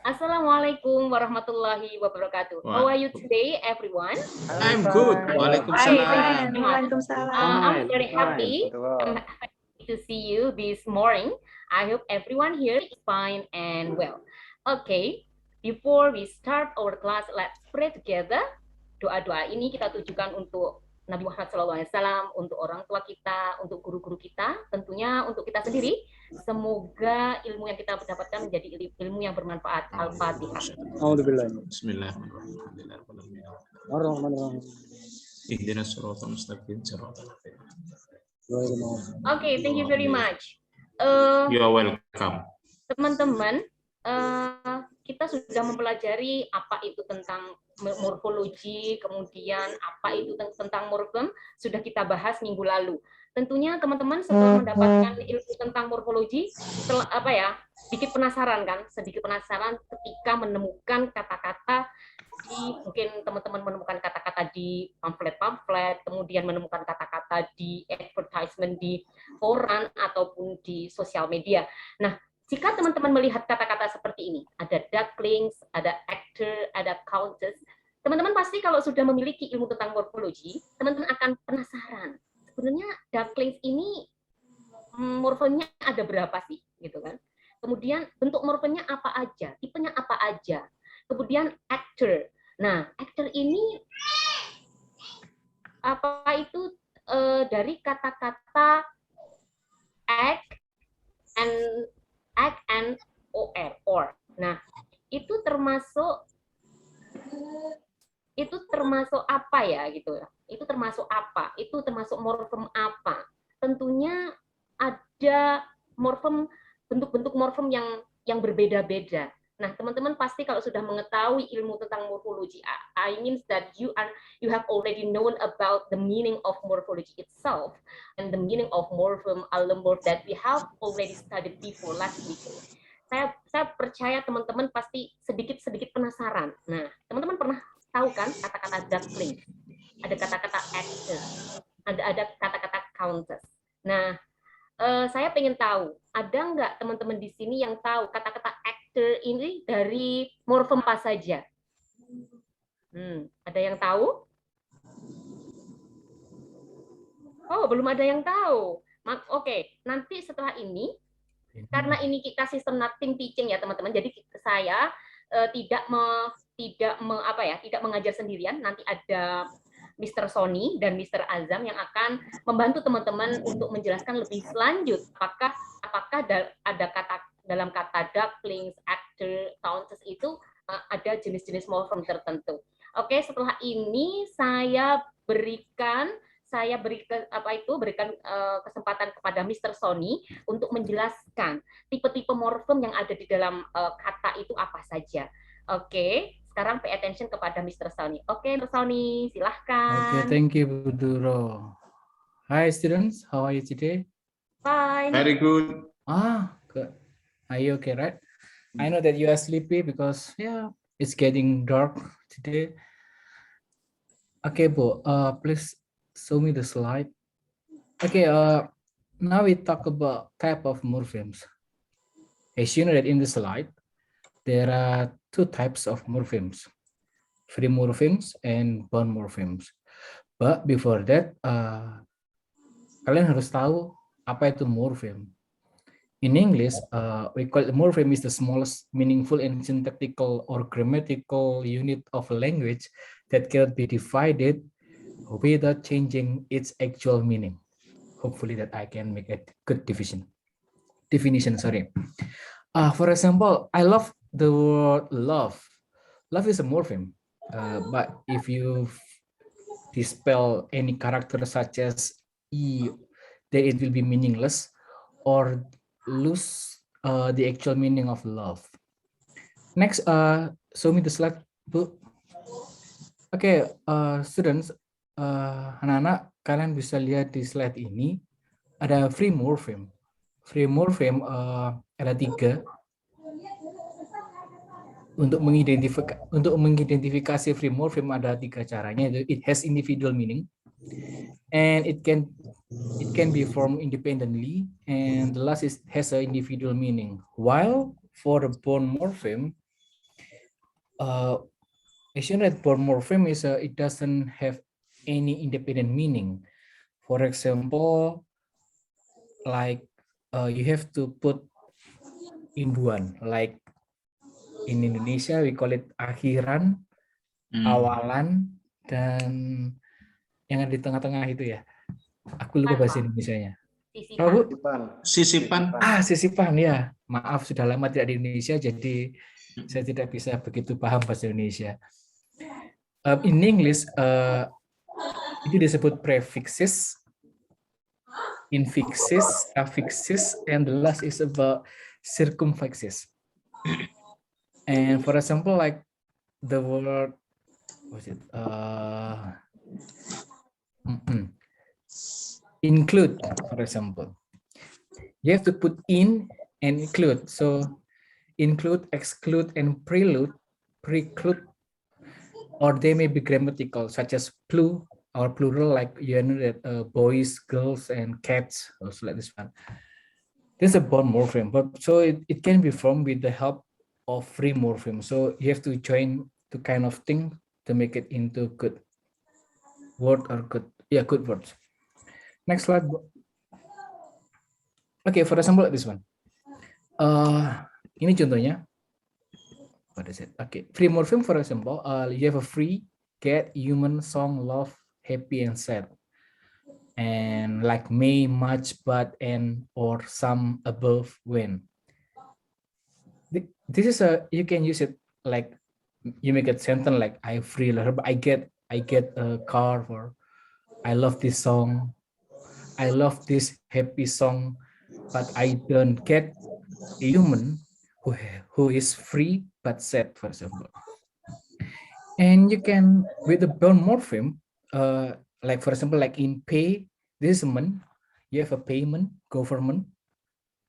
Assalamualaikum warahmatullahi wabarakatuh. How are you today, everyone? I'm good. Okay, thank you Waalaikumsalam. so much. I'm very happy. I'm Betul. happy to see you this morning. I hope everyone here is fine and well. Okay, before we start our class, let's pray together. Doa-doa ini kita tujukan untuk Nabi Muhammad SAW, untuk orang tua kita, untuk guru-guru kita, tentunya untuk kita sendiri. Semoga ilmu yang kita dapatkan menjadi ilmu yang bermanfaat. Al-Fatihah. Bismillahirrahmanirrahim. Ihdinas siratal mustaqim, siratal ladzina Okay, thank you very much. You are welcome. Teman-teman, kita sudah mempelajari apa itu tentang morfologi, kemudian apa itu tentang morfem, sudah kita bahas minggu lalu. Tentunya teman-teman setelah mendapatkan ilmu tentang morfologi, sedikit penasaran kan? Sedikit penasaran ketika menemukan kata-kata mungkin teman-teman menemukan kata-kata di pamflet-pamflet, kemudian menemukan kata-kata di advertisement di koran ataupun di sosial media. Nah, jika teman-teman melihat kata-kata seperti ini, ada ducklings, ada actor, ada countess, teman-teman pasti kalau sudah memiliki ilmu tentang morfologi, teman-teman akan penasaran. Sebenarnya ducklings ini morfemnya ada berapa sih, gitu kan? Kemudian bentuk morfemnya apa aja, tipenya apa aja. Kemudian actor. Nah, actor ini apa itu dari kata-kata act and or. Nah, itu termasuk apa ya gitu ya? Itu termasuk apa? Itu termasuk morfem apa? Tentunya ada morfem, bentuk-bentuk morfem yang berbeda-beda. Nah, teman-teman pasti kalau sudah mengetahui ilmu tentang morfologi, I mean that you have already known about the meaning of morphology itself and the meaning of morphem, allomorph that we have already studied before last week. Saya percaya teman-teman pasti sedikit-sedikit penasaran. Nah, teman-teman pernah tahu kan kata-kata duckling, ada kata-kata actor, ada kata-kata countess. Nah, saya pengen tahu, ada nggak teman-teman di sini yang tahu kata-kata actor ini dari morfem apa saja? Ada yang tahu? Oh, belum ada yang tahu. Oke, nanti setelah ini, karena ini kita sistem team teaching ya teman-teman, jadi saya tidak mengajar sendirian. Nanti ada Mr. Sony dan Mr. Azam yang akan membantu teman-teman untuk menjelaskan lebih lanjut apakah ada dalam kata ducklings, actor, countess itu ada jenis-jenis morfem tertentu. Oke, setelah ini saya berikan kesempatan kepada Mr. Sony untuk menjelaskan tipe-tipe morfem yang ada di dalam kata itu apa saja. Oke, sekarang pay attention kepada Mr. Sony. Oke, Mr. Sony, silahkan. Okay, thank you, Bu Duro. Hi, students. How are you today? Fine. Very good. Good. Are you okay, right? I know that you are sleepy because, it's getting dark today. Okay, Bu, please show me the slide. Okay, now we talk about type of morphemes. As you know that in the slide, there are two types of morphemes, free morphemes and bound morphemes. But before that, kalian harus tahu apa itu morpheme. In English, we call it morpheme is the smallest meaningful and syntactical or grammatical unit of a language that cannot be divided without changing its actual meaning. Hopefully that I can make a good definition. For example, I love the word love. Love is a morpheme, but if you dispel any character such as E, then it will be meaningless or lose the actual meaning of love. Next, show me the slide, Bu. Okay, students, anak-anak, kalian bisa lihat di slide ini ada free morpheme. Free morpheme ada 3. Untuk mengidentifikasi free morpheme ada 3 caranya. It has individual meaning, and it can be formed independently, and the last has an individual meaning. While for the bound morpheme, as you know, for morpheme is it doesn't have any independent meaning. For example, like you have to put imbuhan, like in Indonesia we call it akhiran, awalan, dan yang ada di tengah-tengah itu ya. Aku lupa bahasa Indonesianya. Sisipan. Sisipan ya. Maaf sudah lama tidak di Indonesia jadi saya tidak bisa begitu paham bahasa Indonesia. In English itu disebut prefixes, infixes, affixes, and the last is about circumfixes. And for example, like the word, what's it? Include, for example, you have to put in and include. So include, exclude, and prelude, preclude, or they may be grammatical, such as or plural, like you know that boys, girls, and cats, also like this one. This is a bond morpheme, but so it can be formed with the help of free morpheme. So you have to join the kind of thing to make it into good word or good words. Next slide. Okay, for example, this one. Ini contohnya. What is it? Okay, free morpheme, for example, you have a free, get, human, song, love, happy, and sad. And like may, much, but, and, or, some, above, when. This is you can use it like you make a sentence like I free, I get a car, or I love this song, I love this happy song, but I don't get a human who is free but sad, for example. And you can, with the bond morpheme, like for example, like in pay, this is month, you have a payment, government,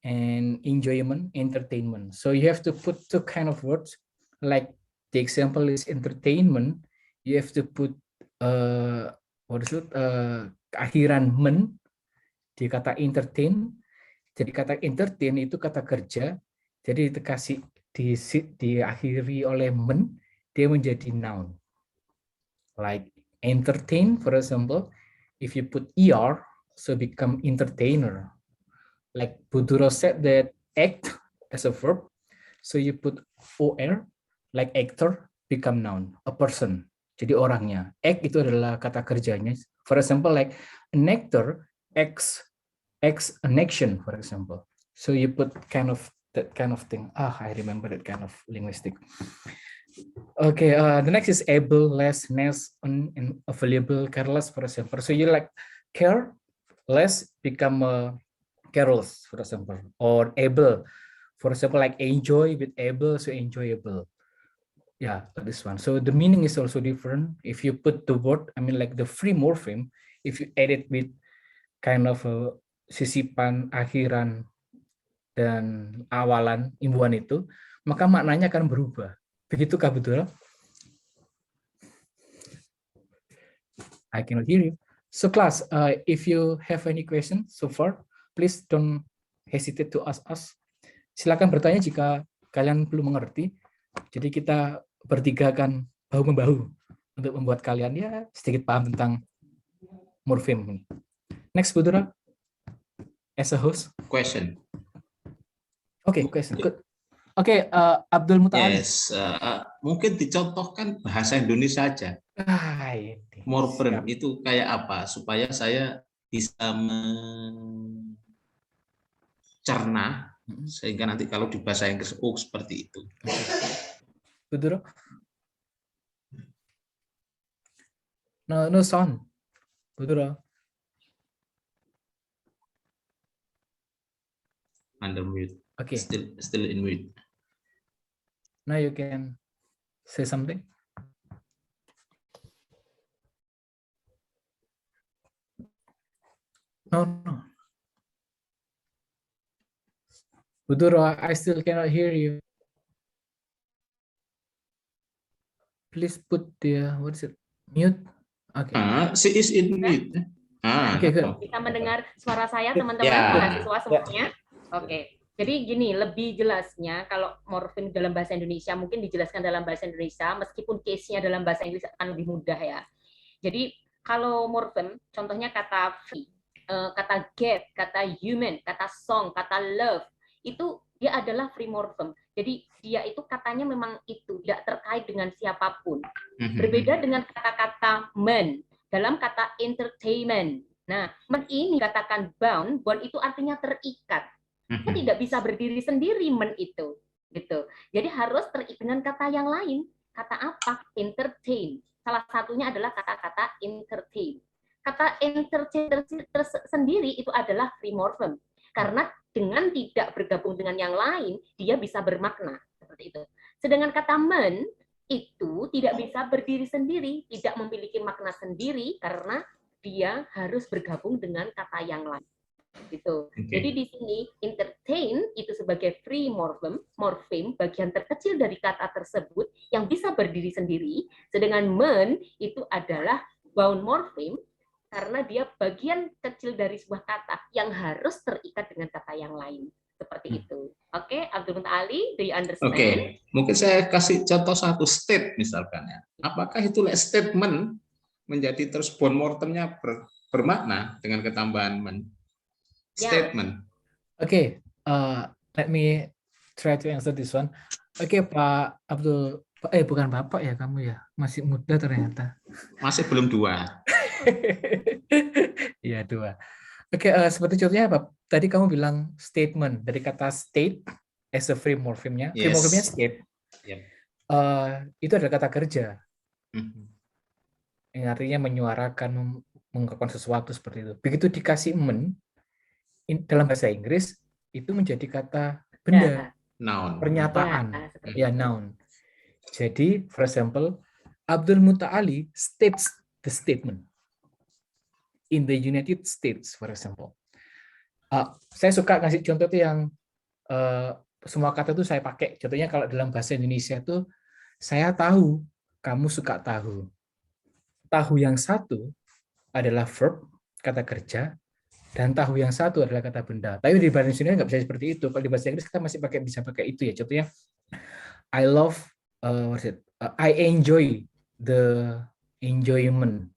and enjoyment, entertainment. So you have to put two kind of words, like the example is entertainment, you have to put what is it, akhiran men di kata entertain. Jadi kata entertain itu kata kerja, jadi dikasih diakhiri oleh men, dia menjadi noun. Like entertain, for example, if you put er, so become entertainer. Like Buduro said that act as a verb, so you put or, like actor, become noun, a person, jadi orangnya. Act itu adalah kata kerjanya. For example, like an actor acts an action, for example. So you put that kind of thing. I remember that kind of linguistic. Okay, the next is able, less, ness, and available, careless, for example. So you like care, less, become careless, for example, or able, for example, like enjoy with able, so enjoyable. Yeah, this one. So the meaning is also different. If you put the word, I mean like the free morpheme, if you add it with kind of a sisipan, akhiran, dan awalan, imbuhan itu, maka maknanya akan berubah. Begitukah betul? I cannot hear you. So class, if you have any question so far, please don't hesitate to ask us. Silakan bertanya jika kalian belum mengerti. Jadi kita bertiga akan bahu-membahu untuk membuat kalian ya sedikit paham tentang morpheme ini. Next, Budura, as a host. Question. Okay, question. Good. Okay, Abdul Muta'ali. Yes, mungkin dicontohkan bahasa Indonesia saja. Morpheme itu kayak apa supaya saya bisa mencerna sehingga nanti kalau di bahasa Inggris seperti itu. Budura. No sound. Budura. Under mute. Okay. Still in mute. Now you can say something. No. Buduro, I still cannot hear you. Please put the, what is it? Mute. Okay. She is in mute. Okay, good. Bisa mendengar suara saya, teman-teman mahasiswa semuanya. Oke. Jadi gini, lebih jelasnya kalau morfem dalam bahasa Indonesia mungkin dijelaskan dalam bahasa Indonesia, meskipun case-nya dalam bahasa Inggris akan lebih mudah ya. Jadi kalau morfem, contohnya kata free, kata get, kata human, kata song, kata love, itu dia adalah free morfem. Jadi dia itu katanya memang itu, tidak terkait dengan siapapun. Berbeda dengan kata-kata men dalam kata entertainment. Nah, men ini katakan bound, bound itu artinya terikat. Dia tidak bisa berdiri sendiri men itu, gitu. Jadi harus terikat dengan kata yang lain. Kata apa? Entertain. Salah satunya adalah kata-kata entertain. Kata entertain sendiri itu adalah free morphem. Karena dengan tidak bergabung dengan yang lain, dia bisa bermakna seperti itu. Sedangkan kata men itu tidak bisa berdiri sendiri, tidak memiliki makna sendiri karena dia harus bergabung dengan kata yang lain. Gitu. Okay. Jadi di sini entertain itu sebagai free morphem, bagian terkecil dari kata tersebut yang bisa berdiri sendiri, sedangkan men itu adalah bound morphem karena dia bagian kecil dari sebuah kata yang harus terikat dengan kata yang lain. Seperti itu. Oke, Abdul Muta'ali, do you understand? Oke, mungkin saya kasih contoh satu state misalkan ya. Apakah itu statement menjadi terus bound morphemnya bermakna dengan ketambahan men? Statement. Okay, let me try to answer this one. Okay, Pak Abdul, bukan Bapak ya kamu ya, masih muda ternyata. Masih belum 2. Iya 2. Oke, seperti contohnya apa? Tadi kamu bilang statement dari kata state as a free morphemnya. Free morphemnya state. Yep. Itu adalah kata kerja. Yang artinya menyuarakan, mengungkapkan sesuatu seperti itu. Begitu dikasih men, dalam bahasa Inggris itu menjadi kata benda, noun, pernyataan, ya noun. Jadi, for example, Abdul Muta'ali states the statement in the United States, for example. Saya suka ngasih contoh itu yang semua kata itu saya pakai. Contohnya kalau dalam bahasa Indonesia itu saya tahu, kamu suka tahu. Tahu yang satu adalah verb, kata kerja. Dan tahu yang satu adalah kata benda. Tapi di bahasa Indonesia nggak bisa seperti itu. Kalau di bahasa Inggris kita masih bisa pakai itu ya. Contohnya, I love, I enjoy the enjoyment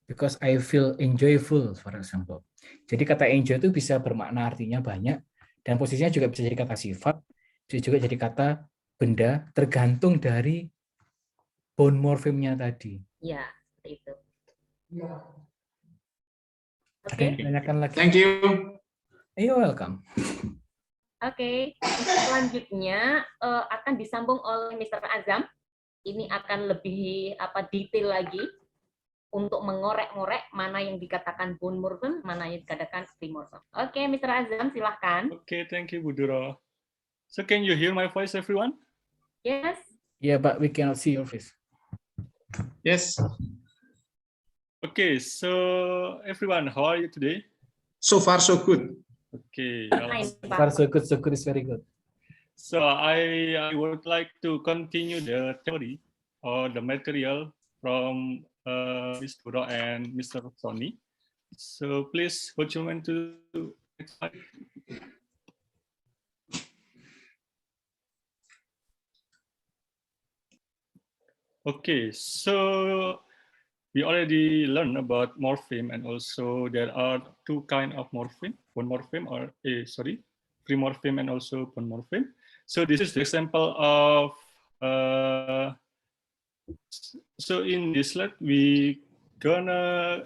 because I feel enjoyful, for example. Jadi kata enjoy itu bisa bermakna artinya banyak dan posisinya juga bisa jadi kata sifat, bisa juga jadi kata benda, tergantung dari bound morphemnya tadi. Ya, seperti itu. Oke, tanyakan lagi. Thank you. You're welcome. Oke, selanjutnya akan disambung oleh Mr. Azam. Ini akan lebih detail lagi untuk mengorek-ngorek mana yang dikatakan bound morphem, mana yang dikatakan free morphem. Oke, Mr. Azam, silahkan. Oke, thank you, Bu Duro. So, can you hear my voice, everyone? Yes. Yeah, but we cannot see your face. Yes. Okay, so everyone, how are you today? So far, so good. Okay. So far, so good. So good is very good. So I would like to continue the theory or the material from Mr. Duro and Mr. Sony. So please, would you want to next slide? Okay, so we already learned about morpheme, and also there are two kinds of morpheme, bound morpheme or free morpheme and also bound morpheme. So this is the example of, so in this slide, we gonna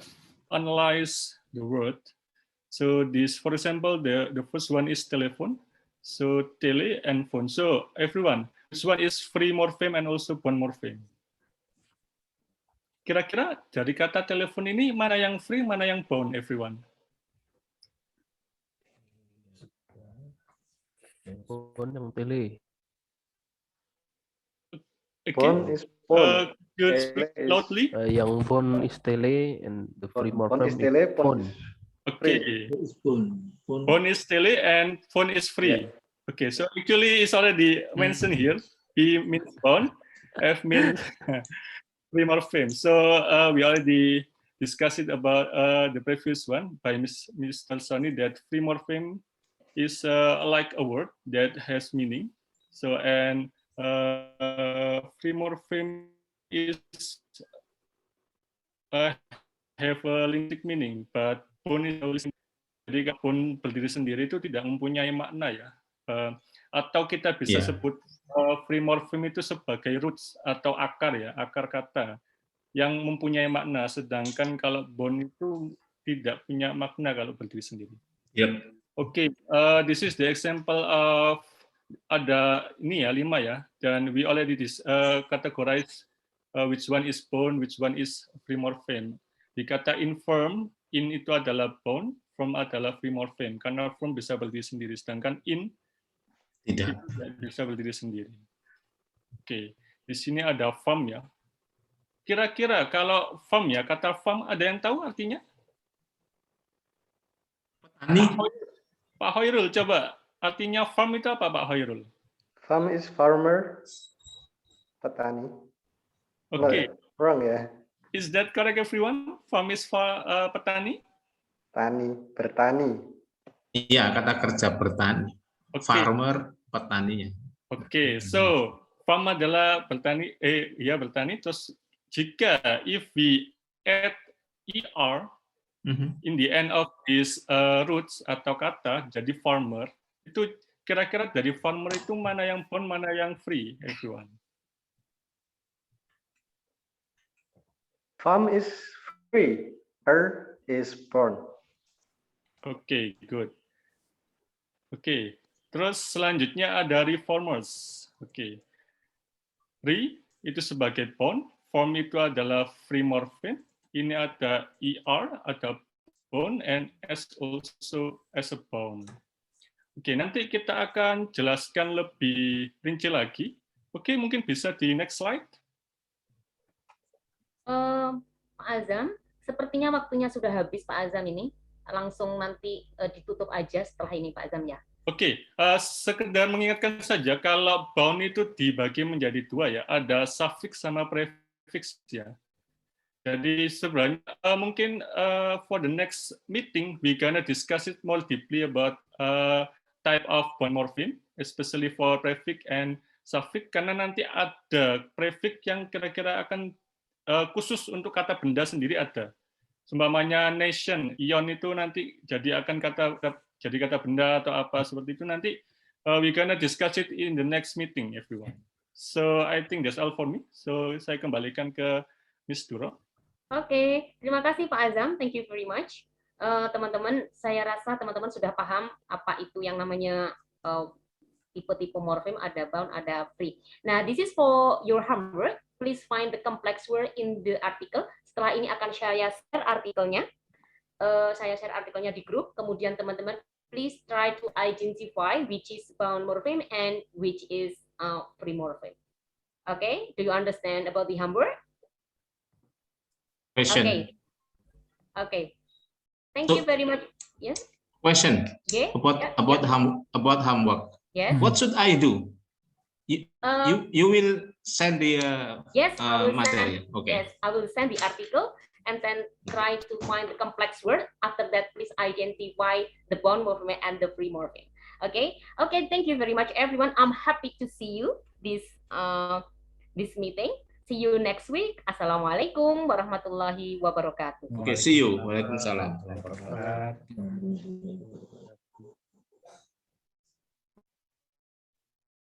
analyze the word. So this, for example, the first one is telephone. So tele and phone. So everyone, this one is free morpheme and also bound morpheme. Kira-kira dari kata telepon ini mana yang free, mana yang bound, everyone? Phone yang tele. Phone is phone. Could speak loudly? Yang bound is tele and the free morphem is phone. Okay. Phone is tele and phone is free. Yeah. Okay, so actually it's already mentioned here. B means bound, F means free morpheme. So we already discussed it about the previous one by Mr. Sony that free morpheme is like a word that has meaning. So and free morpheme is have a linguistic meaning, but bone is no linguistic. Jadi bone berdiri sendiri itu tidak mempunyai makna ya. Atau kita bisa sebut free morpheme itu sebagai roots atau akar ya, akar kata yang mempunyai makna, sedangkan kalau bone itu tidak punya makna kalau berdiri sendiri. Yep. Oke, this is the example of ada ini ya 5 ya, dan we already categorize which one is bone, which one is free morpheme. Di kata infirm, in itu adalah bone, firm adalah free morpheme karena firm bisa berdiri sendiri, sedangkan in tidak bisa berdiri sendiri. Oke, di sini ada firm ya. Kira-kira kalau farm ya, kata farm ada yang tahu artinya? Petani. Pak Hoirul, coba artinya farm itu apa Pak Hoirul? Farm is farmer, petani. Oke. Wrong ya. Is that correct everyone? Farm is petani? Tani, bertani. Iya, kata kerja bertani. Farmer, petaninya. Oke, so farm adalah bertani, bertani. Terus jika if we add er in the end of this roots atau kata jadi farmer, itu kira-kira dari farmer itu mana yang bond, mana yang free, everyone? Farm is free, is born. Oke, good. Oke, terus selanjutnya ada reformers. Oke, re itu sebagai bond, form itu adalah free morpheme. Ini ada er, ada bone, and s also as a bone. Oke, nanti kita akan jelaskan lebih rinci lagi. Oke, mungkin bisa di next slide. Pak Azam, sepertinya waktunya sudah habis Pak Azam ini. Langsung nanti ditutup aja setelah ini Pak Azam ya. Oke, sekedar mengingatkan saja kalau bound itu dibagi menjadi 2 ya, ada suffix sama prefix ya. Jadi sebenarnya mungkin for the next meeting we gonna discuss it more deeply about type of bond morpheme, especially for prefix and suffix, karena nanti ada prefix yang kira-kira akan khusus untuk kata benda sendiri ada. Seumpamanya nation, ion itu nanti jadi akan jadi kata benda atau apa seperti itu nanti we gonna discuss it in the next meeting everyone. So I think that's all for me. So saya kembalikan ke Miss Duro. Oke, terima kasih Pak Azam. Thank you very much. Teman-teman, saya rasa teman-teman sudah paham apa itu yang namanya tipe-tipe morfem, ada bound, ada free. Nah, this is for your homework. Please find the complex word in the article. Setelah ini akan saya share artikelnya. Saya share artikelnya di grup. Kemudian teman-teman, please try to identify which is bound morpheme and which is free morpheme. Okay, do you understand about the homework? Question. Okay. Thank you very much. Yes. Question. Okay. About homework. Yes. What should I do? You will send the yes, material. Okay. Yes, I will send the article and then try to find the complex word. After that, please identify the bound morpheme and the free morpheme. Okay. Okay. Thank you very much, everyone. I'm happy to see you this meeting. See you next week. Assalamualaikum warahmatullahi wabarakatuh. Okay. See you. Waalaikumsalam.